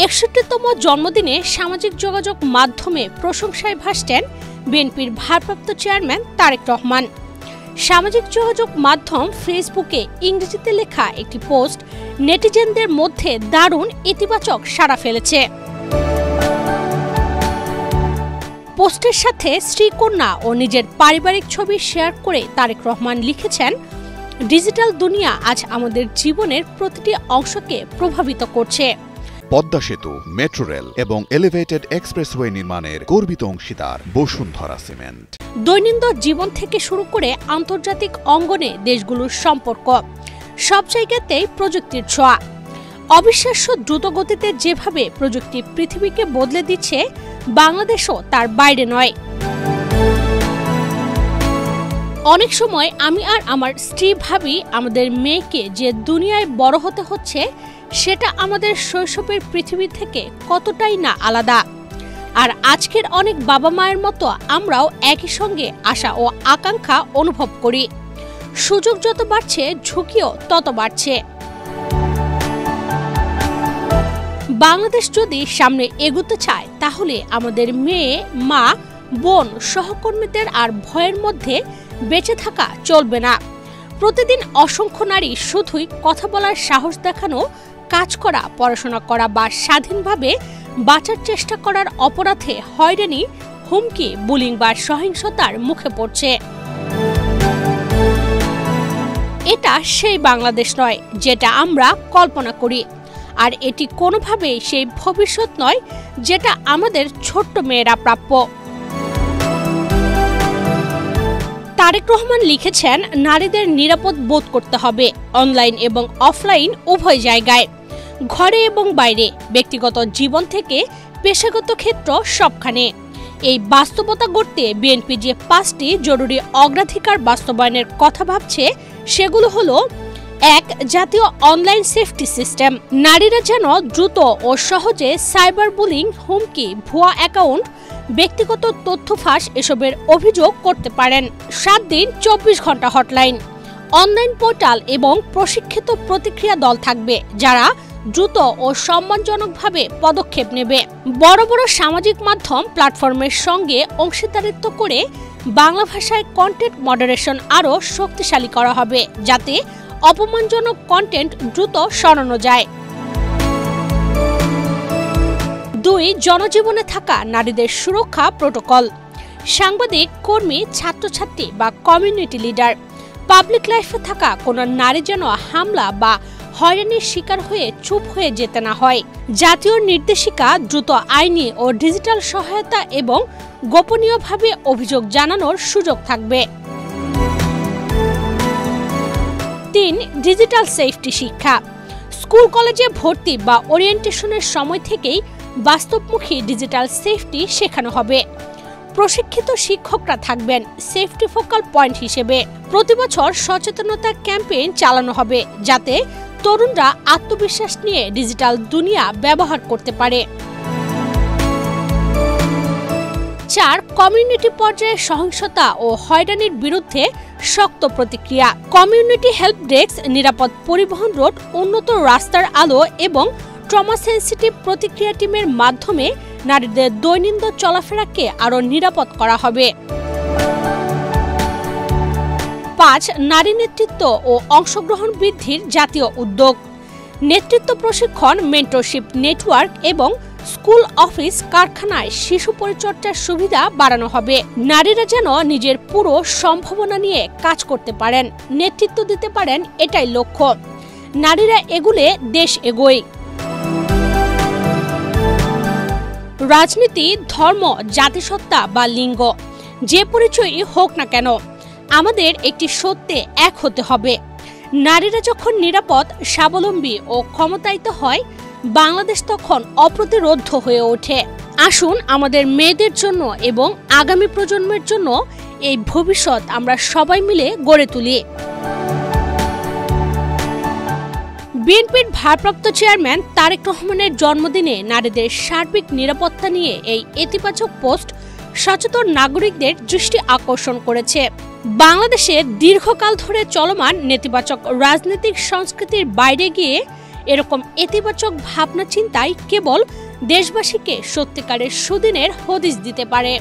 ৬১তম জন্মদিনে সামাজিক যোগাযোগ মাধ্যমে প্রশংসায় ভাসছেন বিএনপির ভারপ্রাপ্ত চেয়ারম্যান তারেক রহমান। সামাজিক যোগাযোগ মাধ্যম ফেসবুকে ইংরেজিতে লেখা একটি পোস্ট নেটিজেনদের মধ্যে দারুণ ইতিবাচক সাড়া ফেলেছে। পোস্টের সাথে স্ত্রী-কন্যা ও নিজের পারিবারিক ছবি শেয়ার করে তারেক রহমান লিখেছেন, ডিজিটাল দুনিয়া আজ আমাদের জীবনের প্রতিটি অংশকে প্রভাবিত করছে। পদ্মা সেতু, মেট্রো রেল এবং এলিভেটেড এক্সপ্রেসওয়ে নির্মাণের গর্বিত অংশীদার বসুন্ধরা সিমেন্ট। দৈনন্দিন জীবন থেকে শুরু করে আন্তর্জাতিক অঙ্গনে দেশগুলোর সম্পর্ক, সব জায়গাতেই প্রযুক্তির ছোঁয়া। অবিশ্বাস্য দ্রুতগতিতে যেভাবে প্রযুক্তি পৃথিবীকে বদলে দিচ্ছে, বাংলাদেশও তার বাইরে নয়। অনেক সময় আমি আর আমার স্ত্রী ভাবি, আমাদের মেয়েকে যে দুনিয়ায় বড় হতে হচ্ছে সেটা আমাদের শৈশবের পৃথিবী থেকে কতটাই না আলাদা। আর আজকের অনেক বাবা মায়ের মতো আমরাও একই সঙ্গে আশা ও আকাঙ্ক্ষা অনুভব করি। সুযোগ যত বাড়ছে, ঝুঁকিও তত বাড়ছে। বাংলাদেশ যদি সামনে এগোতে চায়, তাহলে আমাদের মেয়ে, মা, বোন, সহকর্মীদের আর ভয়ের মধ্যে বেঁচে থাকা চলবে না। প্রতিদিন অসংখ্য নারী শুধুই কথা বলার সাহস দেখানো, কাজ করা, পড়াশোনা করা বা স্বাধীনভাবে বাঁচার চেষ্টা করার অপরাধে হয়রানি, হুমকি, বুলিং বা সহিংসতার মুখে পড়ছে। এটা সেই বাংলাদেশ নয় যেটা আমরা কল্পনা করি, আর এটি কোনোভাবেই সেই ভবিষ্যৎ নয় যেটা আমাদের ছোট্ট মেয়েরা প্রাপ্য। তারেক রহমান লিখেছেন, নারীদের নিরাপদ বোধ করতে হবে অনলাইন এবং অফলাইন উভয় জায়গায়, ঘরে এবং বাইরে, ব্যক্তিগত জীবন থেকে পেশাগত ক্ষেত্র সবখানে। এই বাস্তবতা গড়তে বিএনপি যে 5টি জরুরি অগ্রাধিকার বাস্তবায়নের কথা ভাবছে, সেগুলো হলো: 1. জাতীয় অনলাইন সেফটি সিস্টেম। নারীরা যেন দ্রুত ও সহজে সাইবার বুলিং, হুমকি, ভুয়া অ্যাকাউন্ট, ব্যক্তিগত তথ্য ফাঁস এসবের অভিযোগ করতে পারেন। 7 দিন 24 ঘন্টা হটলাইন, অনলাইন পোর্টাল এবং প্রশিক্ষিত প্রতিক্রিয়া দল থাকবে, যারা দ্রুত ও সম্মানজনকভাবে পদক্ষেপ নেবে। বড় বড় সামাজিক মাধ্যম প্ল্যাটফর্মের সঙ্গে অংশীদারিত্ব করে বাংলা ভাষায় কন্টেন্ট মডারেশন আরও শক্তিশালী করা হবে, যাতে অপমানজনক কন্টেন্ট দ্রুত সরানো যায়। 2. জনজীবনে থাকা নারীদের সুরক্ষা প্রোটোকল। সাংবাদিক, কর্মী, ছাত্রছাত্রী বা কমিউনিটি লিডার, পাবলিক লাইফে থাকা কোনো নারী যেন হামলা বা হয়রানির শিকার হয়ে চুপ হয়ে যেতে না হয়। জাতীয় নির্দেশিকা দ্রুত আইনি ও ডিজিটাল সহায়তা এবং গোপনীয়ভাবে অভিযোগ জানানোর সুযোগ থাকবে। 3. ডিজিটাল সেফটি শিক্ষা। স্কুল কলেজে ভর্তি বা ওরিয়েন্টেশনের সময় থেকেই বাস্তবমুখী ডিজিটাল সেফটি শেখানো হবে। প্রশিক্ষিত শিক্ষকরা থাকবেন সেফটি ফোকাল পয়েন্ট হিসেবে। প্রতি বছর সচেতনতা ক্যাম্পেইন চালানো হবে, যাতে তরুণরা আত্মবিশ্বাস নিয়ে ডিজিটাল দুনিয়া ব্যবহার করতে পারে। 4. কমিউনিটি পর্যায়ে সহিংসতা ও হয়রানির বিরুদ্ধে শক্ত প্রতিক্রিয়া। কমিউনিটি হেল্প ডেস্ক, নিরাপদ পরিবহন রোড, উন্নত রাস্তার আলো এবং ট্রমা সেন্সিটিভ প্রতিক্রিয়া টিমের মাধ্যমে নারীদের দৈনন্দিন চলাফেরাকে আরও নিরাপদ করা হবে। 5. নারী নেতৃত্ব ও অংশগ্রহণ বৃদ্ধির জাতীয় উদ্যোগ। নেতৃত্ব প্রশিক্ষণ, মেন্টরশিপ নেটওয়ার্ক এবং স্কুল, অফিস, কারখানায় শিশু পরিচর্যার সুবিধা বাড়ানো হবে। নারীরা যেন নিজের পুরো সম্ভাবনা নিয়ে কাজ করতে পারেন, নেতৃত্ব দিতে পারেন, এটাই লক্ষ্য। নারীরা এগুলে দেশ এগোয়। রাজনীতি, ধর্ম, জাতিসত্তা বা লিঙ্গ, যে পরিচয়ই হোক না কেন, আমাদের একটি সত্যে এক হতে হবে। নারীরা যখন নিরাপদ, স্বাবলম্বী ও ক্ষমতায়িত হয়, বাংলাদেশ তখন অপ্রতিরোধ্য হয়ে ওঠে। আসুন আমাদের মেয়েদের জন্য এবং আগামী প্রজন্মের জন্য এই ভবিষ্যৎ আমরা সবাই মিলে গড়ে তুলি। বিএনপির ভারপ্রাপ্ত চেয়ারম্যান তারেক রহমানের জন্মদিনে নারীদের সার্বিক নিরাপত্তা নিয়ে এই ইতিবাচক পোস্ট সচেতন নাগরিকদের দৃষ্টি আকর্ষণ করেছে। বাংলাদেশে দীর্ঘকাল ধরে চলমান নেতিবাচক রাজনৈতিক সংস্কৃতির বাইরে গিয়ে এরকম ইতিবাচক ভাবনা চিন্তাই কেবল দেশবাসীকে সত্যিকারের সুদিনের হদিস দিতে পারে।